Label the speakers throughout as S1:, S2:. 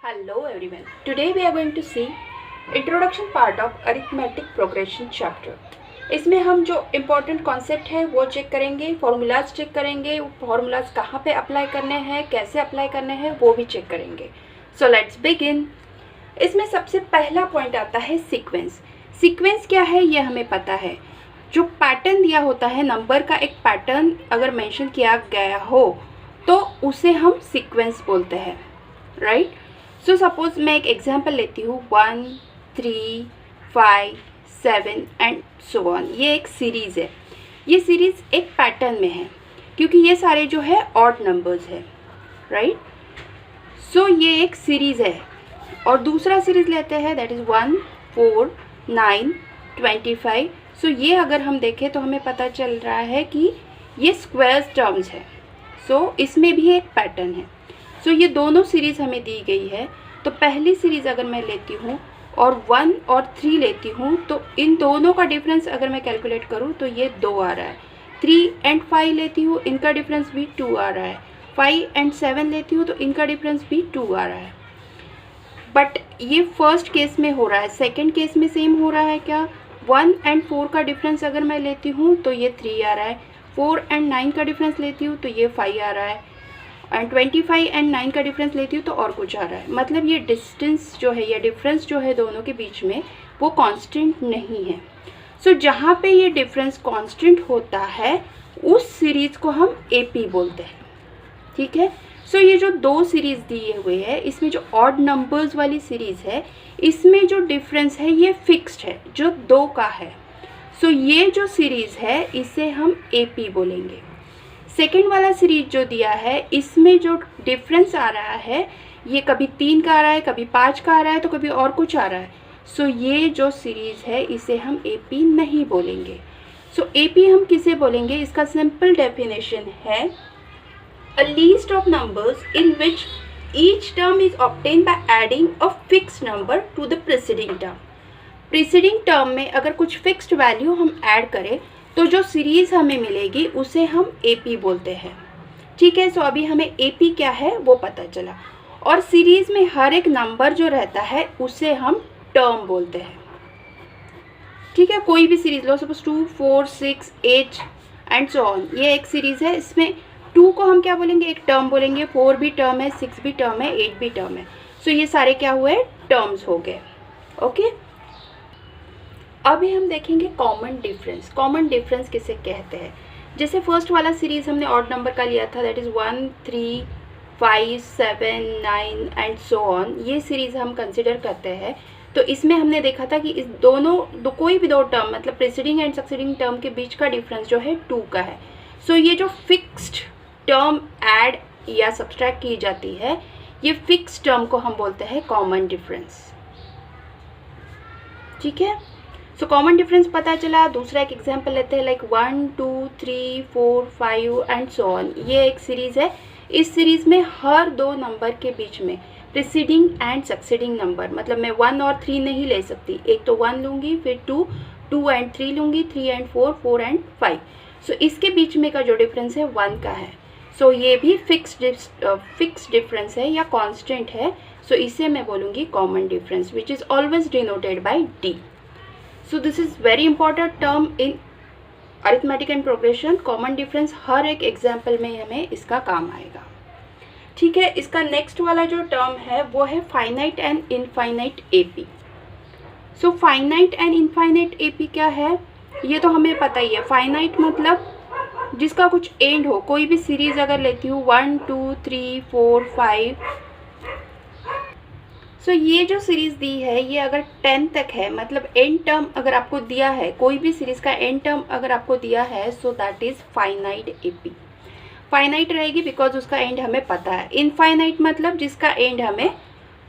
S1: Hello everyone. Today we are going to see introduction part of arithmetic progression chapter. इसमें हम जो important concept है वो check करेंगे, फॉर्मूलाज चेक करेंगे, फॉर्मूलाज कहाँ पे अप्लाई करने हैं, कैसे अप्लाई करने हैं वो भी चेक करेंगे. So let's begin. इसमें सबसे पहला पॉइंट आता है सीक्वेंस. सीक्वेंस क्या है ये हमें पता है. जो पैटर्न दिया होता है, नंबर का एक पैटर्न अगर मेंशन किया गया हो तो उसे हम सीक्वेंस बोलते हैं, राइट. सो सपोज मैं एक एग्जाम्पल लेती हूँ 1, 3, 5, 7 एंड सो ऑन. ये एक सीरीज़ है. ये सीरीज़ एक पैटर्न में है क्योंकि ये सारे जो है ऑड नंबर्स है, राइट. सो ये एक सीरीज़ है. और दूसरा सीरीज़ लेते हैं दैट इज़ 1, 4, 9, 25. सो ये अगर हम देखें तो हमें पता चल रहा है कि ये स्क्वायर्स टर्म्स है. सो इसमें भी एक पैटर्न है. सो ये दोनों सीरीज़ हमें दी गई है. तो पहली सीरीज़ अगर मैं लेती हूँ और 1 और 3 लेती हूँ तो इन दोनों का डिफरेंस अगर मैं कैलकुलेट करूँ तो ये 2 आ रहा है. 3 एंड 5 लेती हूँ, इनका डिफरेंस भी 2 आ रहा है. 5 एंड 7 लेती हूँ तो इनका डिफरेंस भी 2 आ रहा है. बट ये फर्स्ट केस में हो रहा है. सेकेंड केस में सेम हो रहा है क्या? 1 एंड 4 का डिफरेंस अगर मैं लेती हूँ तो ये 3 आ रहा है. 4 एंड 9 का डिफरेंस लेती हूँ तो ये 5 आ रहा है. एंड 25 एंड 9 का डिफरेंस लेती हूँ तो और कुछ आ रहा है. मतलब ये डिस्टेंस जो है या डिफरेंस जो है दोनों के बीच में वो कांस्टेंट नहीं है. सो जहाँ पे ये डिफरेंस कांस्टेंट होता है उस सीरीज़ को हम एपी बोलते हैं, ठीक है. सो ये जो दो सीरीज़ दिए हुए हैं इसमें जो ऑड नंबर्स वाली सीरीज़ है इसमें जो डिफरेंस है ये फिक्स्ड है जो 2 का है. सो ये जो सीरीज़ है इसे हम एपी बोलेंगे. सेकेंड वाला सीरीज जो दिया है इसमें जो डिफरेंस आ रहा है ये कभी 3 का आ रहा है, कभी 5 का आ रहा है तो कभी और कुछ आ रहा है. सो ये जो सीरीज़ है इसे हम एपी नहीं बोलेंगे. सो एपी हम किसे बोलेंगे? इसका सिंपल डेफिनेशन है अ least of numbers in which each term is obtain by adding a fixed number two the preceding term. Preceding term में अगर कुछ फिक्स्ड वैल्यू हम ऐड करें तो जो सीरीज़ हमें मिलेगी उसे हम एपी बोलते हैं, ठीक है. सो अभी हमें एपी क्या है वो पता चला. और सीरीज़ में हर एक नंबर जो रहता है उसे हम टर्म बोलते हैं, ठीक है. कोई भी series low, suppose 2, 4, 6, 8 and so on. ये एक सीरीज़ है. इसमें 2 को हम क्या बोलेंगे? एक टर्म बोलेंगे. 4 भी टर्म है, 6 भी टर्म है, 8 भी टर्म है. सो ये सारे क्या हुए? टर्म्स हो गए, ओके. अभी हम देखेंगे कॉमन डिफरेंस. कॉमन डिफरेंस किसे कहते हैं? जैसे फर्स्ट वाला सीरीज़ हमने ऑड नंबर का लिया था that is 1, 3, 5, 7, 9 and so on. ये सीरीज़ हम कंसिडर करते हैं. तो इसमें हमने देखा था कि इस कोई भी दो टर्म मतलब प्रीसीडिंग एंड सक्सीडिंग टर्म के बीच का डिफरेंस जो है 2 का है. सो ये जो फिक्स्ड टर्म ऐड या सब्सट्रैक्ट की जाती है ये फिक्स्ड टर्म को हम बोलते हैं कॉमन डिफरेंस, ठीक है. सो कॉमन डिफरेंस पता चला. दूसरा एक एग्जांपल लेते हैं लाइक 1, 2, 3, 4, 5 एंड सो ऑन. ये एक सीरीज़ है. इस सीरीज़ में हर दो नंबर के बीच में प्रीसीडिंग एंड सक्सीडिंग नंबर, मतलब मैं 1 और 3 नहीं ले सकती. एक तो 1 लूँगी, फिर 2, 2 एंड 3 लूँगी, 3 एंड 4, 4 एंड 5. सो इसके बीच में का जो डिफरेंस है 1 का है. सो ये भी फिक्स डिफरेंस है या कॉन्स्टेंट है. सो इसे मैं बोलूँगी common difference which is always denoted by D. So this is very important term in arithmetic and progression. Common difference हर एक एग्जाम्पल में हमें इसका काम आएगा, ठीक है. इसका नेक्स्ट वाला जो टर्म है वो है finite and infinite AP. So finite and infinite AP क्या है ये तो हमें पता ही है. फाइनाइट मतलब जिसका कुछ एंड हो. कोई भी सीरीज़ अगर लेती हूँ 1, 2, 3, 4, 5. सो ये जो सीरीज़ दी है ये अगर 10 तक है, मतलब एंड टर्म अगर आपको दिया है, कोई भी सीरीज़ का एंड टर्म अगर आपको दिया है so that is finite AP. Finite रहेगी बिकॉज उसका एंड हमें पता है. इनफाइनाइट मतलब जिसका एंड हमें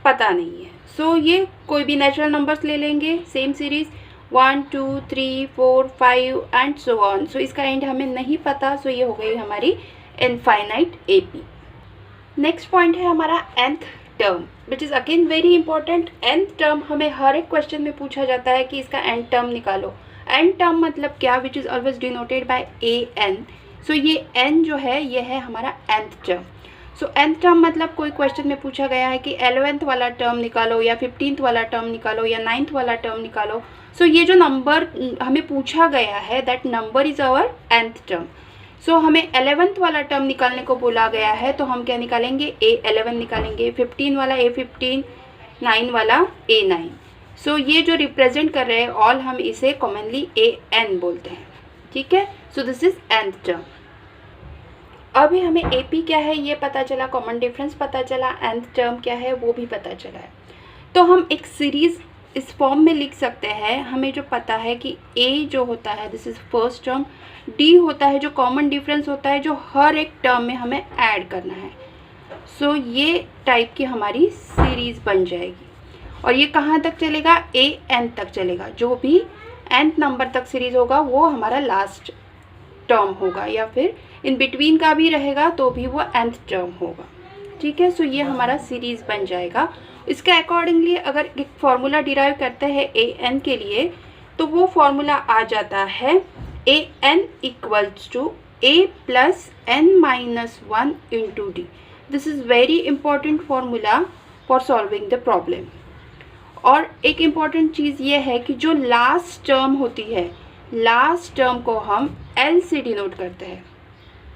S1: पता नहीं है. सो ये कोई भी नेचुरल नंबर्स ले लेंगे, same series 1, 2, 3, 4, 5 and so on. So इसका एंड हमें नहीं पता. सो ये हो गई हमारी इनफाइनाइट एपी. नेक्स्ट पॉइंट है हमारा nth term which is again very important. nth term हमें हर एक क्वेश्चन में पूछा जाता है कि इसका nth टर्म निकालो. nth टर्म मतलब क्या? Which is always denoted by an. सो ये n जो है ये है हमारा nth टर्म. सो nth टर्म मतलब कोई क्वेश्चन में पूछा गया है कि 11th वाला टर्म निकालो या 15th वाला टर्म निकालो या 9th वाला टर्म निकालो. सो ये जो नंबर हमें पूछा गया है that number is our nth term. So हमें 11th वाला टर्म निकालने को बोला गया है तो हम क्या निकालेंगे A11 निकालेंगे, 15 वाला A15, 9 वाला A9. सो ये जो रिप्रेजेंट कर रहे हैं ऑल हम इसे कॉमनली AN बोलते हैं. ठीक है. So this is nth term. अभी हमें AP क्या है ये पता चला, कॉमन डिफरेंस पता चला, nth टर्म क्या है वो भी पता चला है. तो हम एक सीरीज़ इस फॉर्म में लिख सकते हैं. हमें जो पता है कि A जो होता है this is first term, D होता है जो कॉमन डिफरेंस होता है जो हर एक टर्म में हमें ऐड करना है. सो ये टाइप की हमारी सीरीज़ बन जाएगी और ये कहाँ तक चलेगा, AN तक चलेगा. जो भी nth नंबर तक सीरीज़ होगा वो हमारा लास्ट टर्म होगा या फिर इन बिटवीन का भी रहेगा तो भी वो nth टर्म होगा. ठीक है. सो ये हमारा सीरीज़ बन जाएगा. इसके अकॉर्डिंगली अगर एक फार्मूला डिराइव करते हैं AN के लिए तो वो फार्मूला आ जाता है AN equals to A plus N minus 1 into D. This is very important formula for solving the problem. और एक इम्पॉर्टेंट चीज़ ये है कि जो लास्ट टर्म होती है, लास्ट टर्म को हम L से डिनोट करते हैं.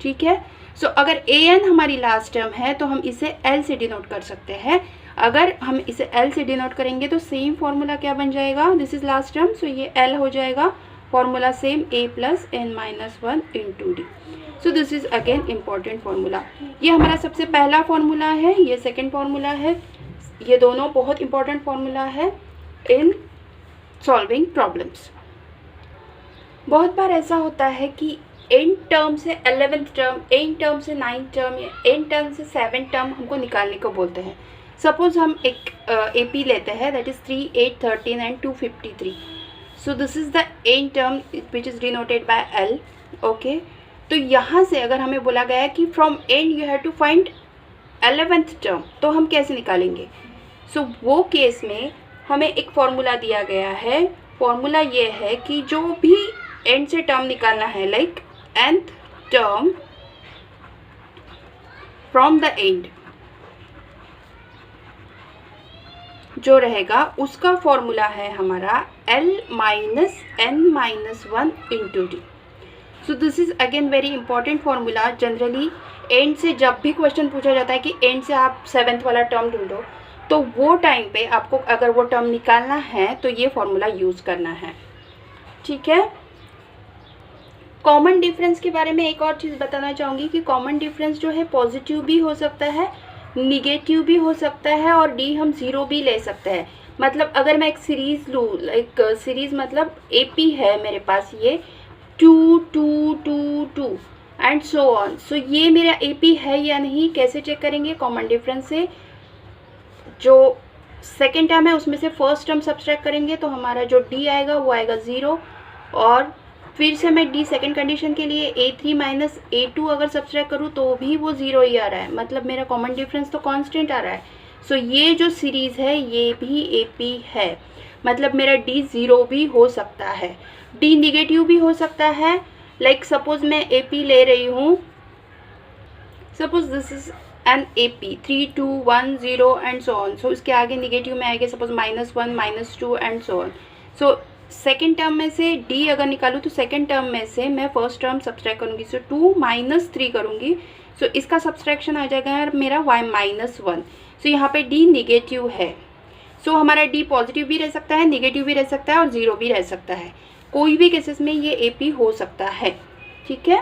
S1: ठीक है. सो अगर AN हमारी लास्ट टर्म है तो हम इसे L से डिनोट कर सकते हैं. अगर हम इसे L से डिनोट करेंगे तो सेम फार्मूला क्या बन जाएगा, this is last term so ये L हो जाएगा. Formula same A plus N minus 1 into D. So this is again important formula. ये हमारा सबसे पहला फार्मूला है, ये सेकेंड फार्मूला है. ये दोनों बहुत इंपॉर्टेंट फार्मूला है इन सॉल्विंग प्रॉब्लम्स. बहुत बार ऐसा होता है कि एन टर्म से 11th टर्म, एन टर्म से 9th टर्म या एन टर्म से 7th टर्म हमको निकालने को बोलते हैं. सपोज हम एक AP लेते हैं that is 3, 8, 13 and 253. So this is the N term which is denoted by L. Okay. तो यहाँ से अगर हमें बोला गया है कि from N you have to find 11th term तो हम कैसे निकालेंगे. सो वो केस में हमें एक फॉर्मूला दिया गया है. फॉर्मूला ये है कि जो भी एंड से टर्म निकालना है like nth term from the end जो रहेगा उसका फॉर्मूला है हमारा L minus N minus 1 into D. So this is again very important formula. Generally and से जब भी क्वेश्चन पूछा जाता है कि एंड से आप 7th वाला टर्म ढूंढो तो वो टाइम पे आपको अगर वो टर्म निकालना है तो ये फॉर्मूला यूज़ करना है. ठीक है. कॉमन डिफरेंस के बारे में एक और चीज़ बताना चाहूँगी कि कॉमन डिफरेंस जो है पॉजिटिव भी हो सकता है, निगेटिव भी हो सकता है और D हम 0 भी ले सकते हैं. मतलब अगर मैं एक सीरीज़ लूँ, लाइक सीरीज़ मतलब AP है मेरे पास ये 2 2 2 2 एंड सो ऑन. सो ये मेरा AP है या नहीं कैसे चेक करेंगे, कॉमन डिफरेंस से जो सेकेंड टर्म है उसमें से फर्स्ट टर्म सब्सट्रैक्ट करेंगे तो हमारा जो D आएगा वो आएगा 0. और फिर से मैं D सेकेंड कंडीशन के लिए A3 माइनस A2 अगर सब्सट्रैक्ट करूँ तो भी वो 0 ही आ रहा है. मतलब मेरा कॉमन डिफरेंस तो कांस्टेंट आ रहा है. सो ये जो सीरीज़ है ये भी AP है. मतलब मेरा D 0 भी हो सकता है, D निगेटिव भी हो सकता है. लाइक सपोज मैं AP ले रही हूँ, suppose this is an AP 3 2 1 0 and so on. So इसके आगे निगेटिव में आएगा suppose -1 -2 and so on. So second term में से D अगर निकालूँ तो सेकेंड टर्म में से मैं फर्स्ट टर्म सब्सट्रैक्ट करूँगी. सो 2 - 3 करूँगी. सो इसका सब्सट्रैक्शन आ जाएगा मेरा y -1. सो यहाँ पे D निगेटिव है. सो हमारा D पॉजिटिव भी रह सकता है, निगेटिव भी रह सकता है और 0 भी रह सकता है. कोई भी केसेस में ये AP हो सकता है. ठीक है.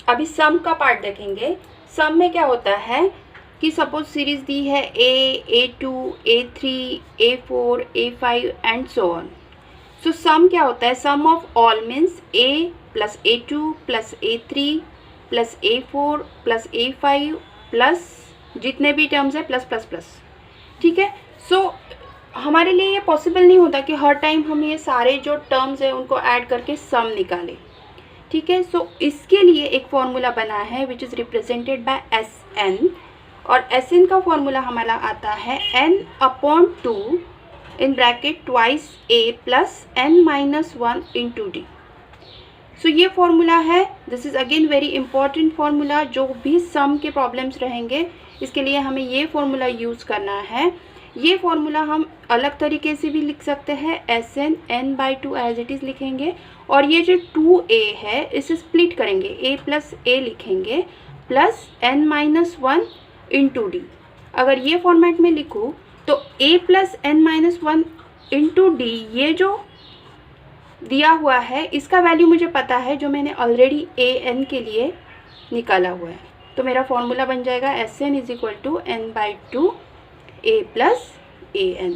S1: अभी सम का पार्ट देखेंगे. सम में क्या होता है कि सपोज सीरीज दी है A2 A3 A4 A5 and so on. सो सम क्या होता है, sum of all means A plus A2 plus A3 plus A4 plus A5 plus जितने भी टर्म्स है प्लस प्लस प्लस. ठीक है. सो हमारे लिए ये पॉसिबल नहीं होता कि हर टाइम हम ये सारे जो टर्म्स हैं उनको ऐड करके सम निकालें. ठीक है. सो इसके लिए एक फॉर्मूला बना है which is represented by Sn. और Sn का फॉर्मूला हमारा आता है n/2 in bracket twice A plus N minus 1 into D. सो ये फॉर्मूला है, this is again very important formula. जो भी सम के प्रॉब्लम्स रहेंगे इसके लिए हमें ये फार्मूला यूज़ करना है। ये फार्मूला हम अलग तरीके से भी लिख सकते हैं, Sn n/2 as it is लिखेंगे, और ये जो 2a है इसे स्प्लिट करेंगे, a प्लस a लिखेंगे प्लस n-1 इंटू डी। अगर ये फॉर्मेट में लिखूँ तो a plus n-1 into D, ये जो दिया हुआ है इसका वैल्यू मुझे पता है, जो मैंने ऑलरेडी an के लिए निकाला हुआ है। तो मेरा फॉर्मूला बन जाएगा Sn = n/2 a plus an।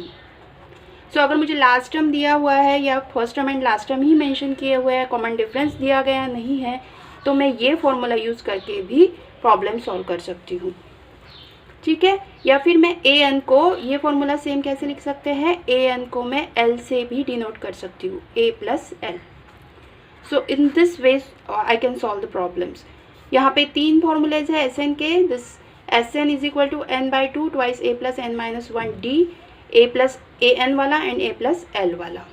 S1: सो अगर मुझे लास्ट टर्म दिया हुआ है या first term and last term he mention किए हुए हैं, कॉमन डिफरेंस दिया गया नहीं है, तो मैं ये फॉर्मूला यूज़ करके भी प्रॉब्लम सॉल्व कर सकती हूँ, ठीक है। या फिर मैं an को, ये फॉर्मूला सेम कैसे लिख सकते हैं, an को मैं l से भी डिनोट कर सकती हूँ, a plus l। So in this way I can solve the problems. यहाँ पे 3 फॉर्मूलेज है Sn के, this Sn = n/2 twice a plus n-1 d, a plus an वाला एंड a प्लस l वाला,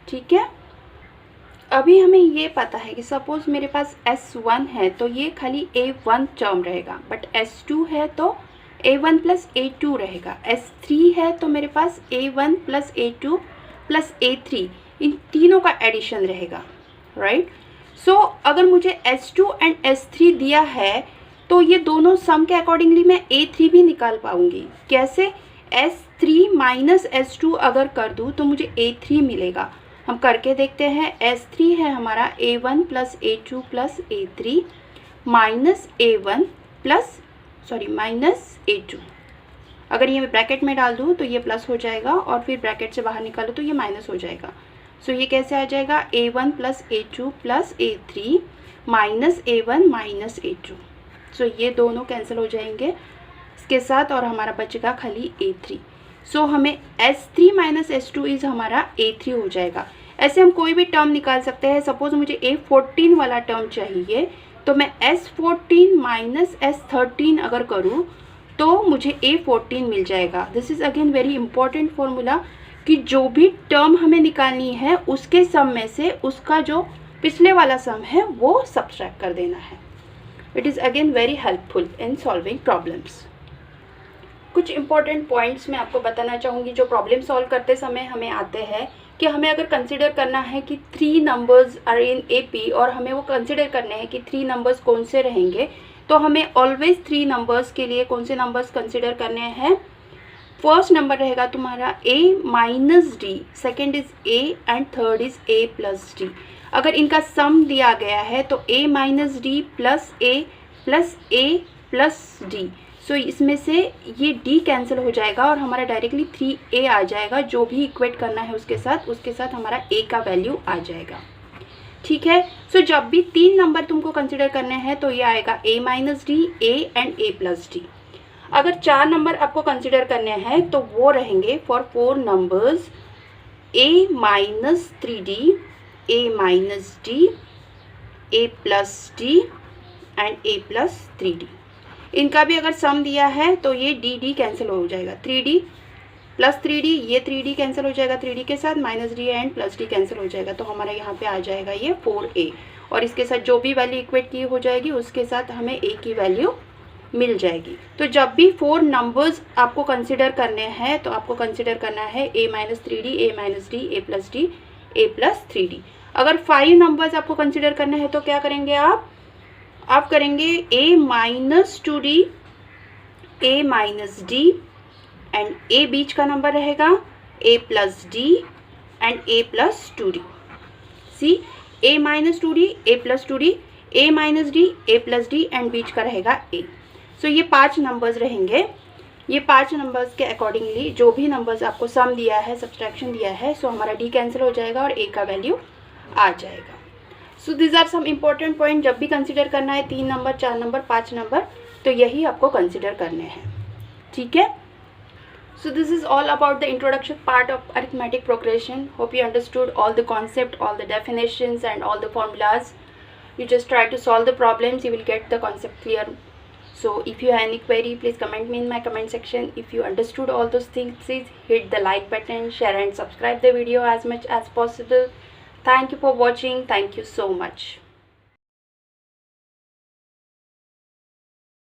S1: ठीक है। अभी हमें ये पता है कि सपोज मेरे पास S1 है तो ये खाली a1 टर्म रहेगा, बट S2 है तो a1 प्लस a2 रहेगा, S3 है तो मेरे पास a1 plus a2 plus a3, इन तीनों का एडिशन रहेगा, राइट। सो अगर मुझे S2 एंड S3 दिया है तो ये दोनों सम के अकॉर्डिंगली मैं a3 भी निकाल पाऊंगी। कैसे, S3 माइनस S2 अगर कर दूँ तो मुझे a3 मिलेगा। हम करके देखते हैं। S3 है हमारा a1 plus a2 plus a3 minus a1 plus minus a2। अगर ये मैं ब्रैकेट में डाल दूँ तो ये प्लस हो जाएगा, और फिर ब्रैकेट से बाहर निकालो तो ये माइनस हो जाएगा। सो ये कैसे आ जाएगा, a1 plus a2 plus a3 minus a1 minus a2। सो ये दोनों कैंसिल हो जाएंगे इसके साथ, और हमारा बचेगा खाली a3। सो हमें S3 माइनस S2 इज़ हमारा a3 हो जाएगा। ऐसे हम कोई भी टर्म निकाल सकते हैं। सपोज मुझे a14 वाला टर्म चाहिए तो मैं S14 माइनस S13 अगर करूँ तो मुझे a14 मिल जाएगा। This is again very important formula कि जो भी टर्म हमें निकालनी है उसके सम में से उसका जो पिछले वाला सम है वो सब्ट्रैक्ट कर देना है। It is again very helpful in solving problems. कुछ इंपॉर्टेंट पॉइंट्स मैं आपको बताना चाहूँगी जो प्रॉब्लम सॉल्व करते समय हमें आते हैं, कि हमें अगर कंसिडर करना है कि 3 नंबर्स आर इन AP और हमें वो कंसिडर करने हैं कि 3 नंबर्स कौन से रहेंगे, तो हमें ऑलवेज 3 नंबर्स के लिए कौन से नंबर्स कंसिडर करने हैं। फर्स्ट नंबर रहेगा तुम्हारा a minus D, second is a and third is a plus D. अगर इनका सम दिया गया है तो a minus D plus a plus D. So इसमें से ये d कैंसिल हो जाएगा और हमारा डायरेक्टली 3a आ जाएगा। जो भी इक्वेट करना है उसके साथ हमारा a का वैल्यू आ जाएगा, ठीक है। सो जब भी 3 नंबर तुमको कंसिडर करने हैं तो ये आएगा a minus D, a and a plus D. अगर 4 नंबर आपको कंसिडर करने हैं तो वो रहेंगे for 4 numbers a minus 3d, a minus d, a plus d and a plus 3d। इनका भी अगर सम दिया है तो ये डी कैंसिल हो जाएगा, 3d प्लस 3d, ये 3d कैंसिल हो जाएगा 3d के साथ, minus D and plus D cancel हो जाएगा, तो हमारा यहाँ पे आ जाएगा ये 4a। और इसके साथ जो भी वैल्यू इक्वेट की हो जाएगी उसके साथ हमें a की वैल्यू मिल जाएगी। तो जब भी 4 नंबर्स आपको कंसिडर करने हैं तो आपको कंसिडर करना है a minus 3d, a minus D, a plus D, a plus 3d। अगर 5 नंबर्स आपको कंसिडर करने हैं तो क्या करेंगे आप करेंगे a minus 2d, a minus d and a बीच का नंबर रहेगा, a plus d and a plus 2d। See a minus 2d, a plus 2d, a minus d, a plus d and बीच का रहेगा a। सो ये 5 numbers रहेंगे। ये 5 numbers के अकॉर्डिंगली जो भी नंबर्स आपको सम दिया है, सब्सट्रैक्शन दिया है, सो हमारा d कैंसिल हो जाएगा और a का वैल्यू आ जाएगा। So this are some important point. जब भी कंसिडर करना है 3 नंबर, 4 नंबर, 5 नंबर, तो यही आपको कंसिडर करने हैं, ठीक है। So this is all about the introduction part of arithmetic progression. Hope you understood all the concept, all the definitions and all the formulas. You just try to solve the problems, you will get the concept clear. So if you have any query, please comment me in my comment section. If you understood all those things, please hit the like button, share and subscribe the video as much as possible. Thank you for watching. Thank you so much.